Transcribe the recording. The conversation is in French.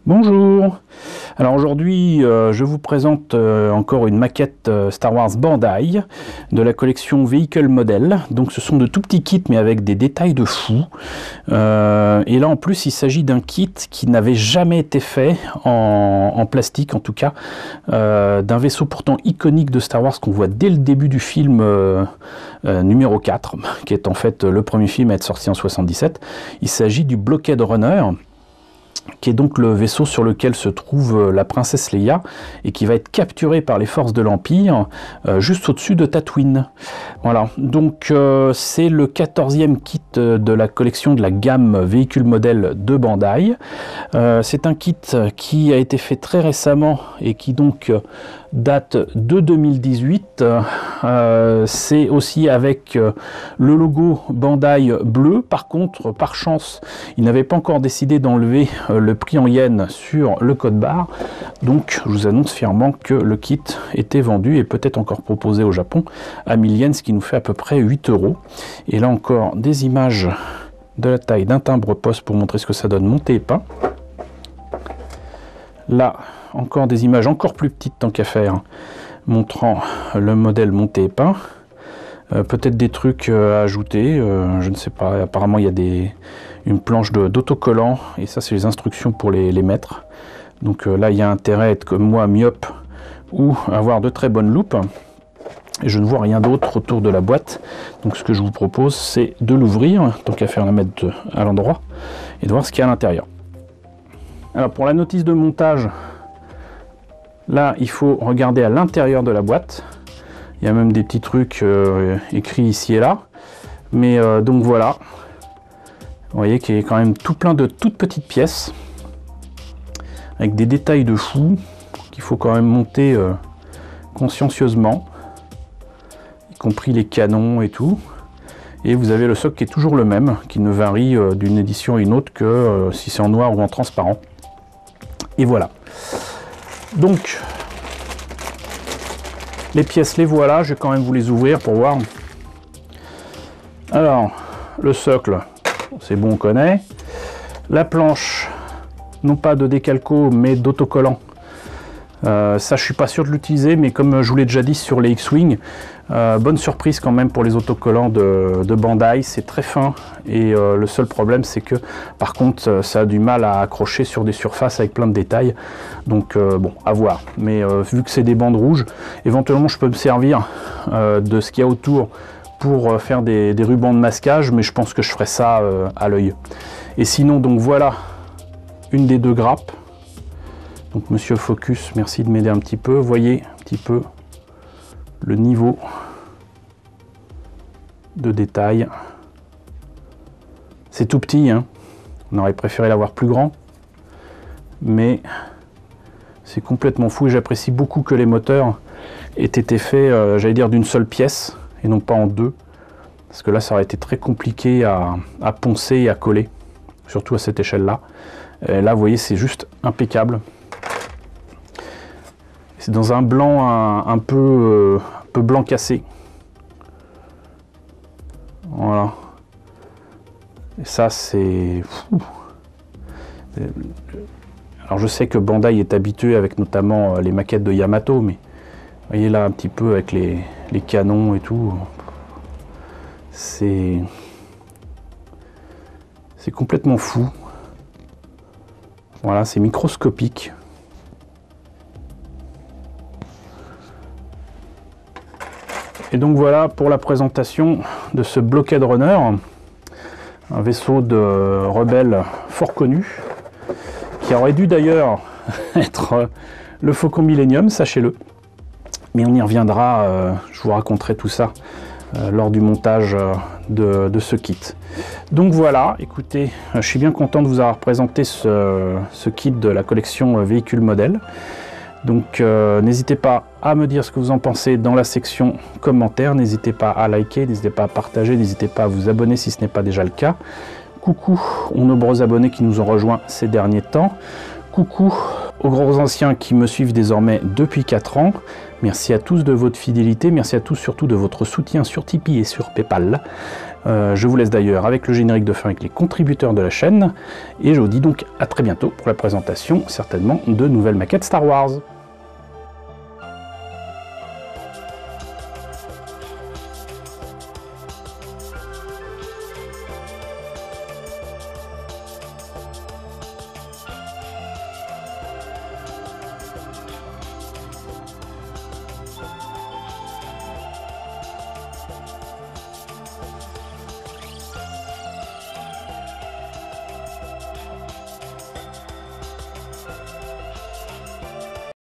Bonjour. Alors aujourd'hui je vous présente encore une maquette Star Wars Bandai de la collection Vehicle Model. Donc ce sont de tout petits kits mais avec des détails de fou. Et là en plus il s'agit d'un kit qui n'avait jamais été fait en plastique en tout cas, d'un vaisseau pourtant iconique de Star Wars qu'on voit dès le début du film numéro 4, qui est en fait le premier film à être sorti en 77. Il s'agit du Blockade Runner, qui est donc le vaisseau sur lequel se trouve la princesse Leia et qui va être capturé par les forces de l'Empire juste au-dessus de Tatooine. Voilà, donc c'est le 14e kit de la collection de la gamme véhicule modèle de Bandai. C'est un kit qui a été fait très récemment et qui donc date de 2018. C'est aussi avec le logo Bandai bleu. Par contre, par chance, ils n'avaient pas encore décidé d'enlever le prix en yens sur le code barre. Donc, je vous annonce fièrement que le kit était vendu et peut-être encore proposé au Japon à 1000 yens, ce qui nous fait à peu près 8 €. Et là encore, des images de la taille d'un timbre-poste pour montrer ce que ça donne monté et peint. Là, encore des images encore plus petites tant qu'à faire, montrant le modèle monté et peint. Peut-être des trucs à ajouter, je ne sais pas. Apparemment, il y a une planche d'autocollant, et ça, c'est les instructions pour les mettre. Donc là, il y a intérêt à être comme moi, myope, ou avoir de très bonnes loupes. Et je ne vois rien d'autre autour de la boîte. Donc ce que je vous propose, c'est de l'ouvrir, tant qu'à faire la mettre à l'endroit, et de voir ce qu'il y a à l'intérieur. Alors pour la notice de montage, là, il faut regarder à l'intérieur de la boîte. Il y a même des petits trucs écrits ici et là. Mais donc voilà. Vous voyez qu'il y a quand même tout plein de toutes petites pièces. Avec des détails de fou qu'il faut quand même monter consciencieusement. Y compris les canons et tout. Et vous avez le socle qui est toujours le même, qui ne varie d'une édition à une autre que si c'est en noir ou en transparent. Et voilà. Donc, les pièces, les voilà. Je vais quand même vous les ouvrir pour voir. Alors, le socle, c'est bon, on connaît. La planche, non pas de décalco, mais d'autocollant. Ça, je suis pas sûr de l'utiliser, mais comme je vous l'ai déjà dit sur les X-Wing, bonne surprise quand même pour les autocollants de Bandai. C'est très fin et le seul problème, c'est que par contre, ça a du mal à accrocher sur des surfaces avec plein de détails. Donc bon, à voir. Mais vu que c'est des bandes rouges, éventuellement, je peux me servir de ce qu'il y a autour pour faire des rubans de masquage, mais je pense que je ferai ça à l'œil. Et sinon, donc voilà une des deux grappes. Donc monsieur Focus, merci de m'aider un petit peu. Voyez un petit peu le niveau de détail. C'est tout petit, hein. On aurait préféré l'avoir plus grand. Mais c'est complètement fou et j'apprécie beaucoup que les moteurs aient été faits, j'allais dire, d'une seule pièce et non pas en deux. Parce que là, ça aurait été très compliqué à poncer et à coller. Surtout à cette échelle-là. Là, vous voyez, c'est juste impeccable. C'est dans un blanc un peu blanc cassé. Voilà. Et ça, c'est fou. Alors, je sais que Bandai est habitué avec notamment les maquettes de Yamato, mais vous voyez là un petit peu avec les canons et tout. C'est complètement fou. Voilà, c'est microscopique. Et donc voilà pour la présentation de ce Blockade Runner, un vaisseau de rebelle fort connu, qui aurait dû d'ailleurs être le Faucon Millenium, sachez-le. Mais on y reviendra, je vous raconterai tout ça lors du montage de ce kit. Donc voilà, écoutez, je suis bien content de vous avoir présenté ce kit de la collection Véhicule Modèle. Donc n'hésitez pas à me dire ce que vous en pensez dans la section commentaires, n'hésitez pas à liker, n'hésitez pas à partager, n'hésitez pas à vous abonner si ce n'est pas déjà le cas. Coucou aux nombreux abonnés qui nous ont rejoints ces derniers temps. Coucou aux gros anciens qui me suivent désormais depuis 4 ans. Merci à tous de votre fidélité, merci à tous surtout de votre soutien sur Tipeee et sur Paypal. Je vous laisse d'ailleurs avec le générique de fin avec les contributeurs de la chaîne, et je vous dis donc à très bientôt pour la présentation certainement de nouvelles maquettes Star Wars.